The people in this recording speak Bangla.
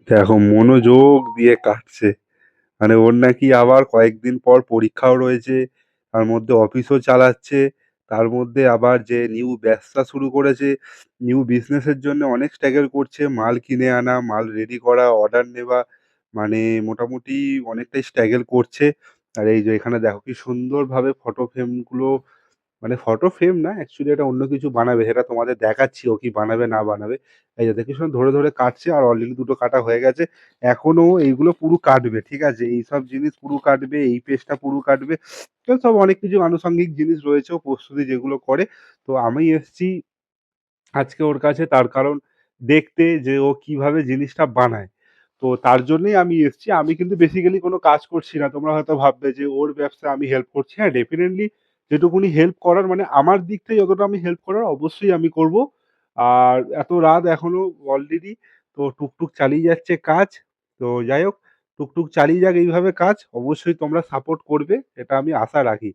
দেখো মনোযোগ দিয়ে কাটছে। মানে ওর নাকি আবার কয়েকদিন পর পরীক্ষাও রয়েছে, তার মধ্যে অফিসও চালাচ্ছে, তার মধ্যে আবার যে নিউ ব্যবসা শুরু করেছে, নিউ বিজনেসের জন্য অনেক স্ট্রাগল করছে। মাল কিনে আনা, মাল রেডি করা, অর্ডার নেওয়া, মানে মোটামুটি অনেকটাই স্ট্রাগল করছে। আর এই যে এখানে দেখো কি সুন্দরভাবে ফটো ফ্রেমগুলো, মানে ফটো ফ্রেম না, অ্যাকচুয়ালি এটা অন্য কিছু বানাবে, সেটা তোমাদের দেখাচ্ছি ও কি বানাবে না বানাবে। এই যে দেখি শোনো ধরে, ধরে কাটছে আর অলরেডি ২ টো কাটা হয়ে গেছে। এখনো এইগুলো পুরো কাটবে, ঠিক আছে? এইসব জিনিস পুরো কাটবে, এই পেজটা পুরো কাটবে। তো সব অনেক কিছু আনুষঙ্গিক জিনিস রয়েছে ও প্রস্তুতি যেগুলো করে। তো আমি এসছি আজকে ওর কাছে, তার কারণ দেখতে যে ও কিভাবে জিনিসটা বানায়। তো তার জন্যই আমি এসছি। আমি কিন্তু বেসিক্যালি কোনো কাজ করছি না। তোমরা হয়তো ভাববে যে ওর ব্যবসায় আমি হেল্প করছি। হ্যাঁ, ডেফিনিটলি যেটুকুনি হেল্প করার, মানে আমার দিক থেকে যতটা আমি হেল্প করার অবশ্যই আমি করব। আর এত রাত এখনো অলরেডি, তো টুকটুক চালিয়ে যাচ্ছে কাজ। তো যাই হোক, টুকটুক চালিয়ে যাক এইভাবে কাজ। অবশ্যই তোমরা সাপোর্ট করবে, এটা আমি আশা রাখি।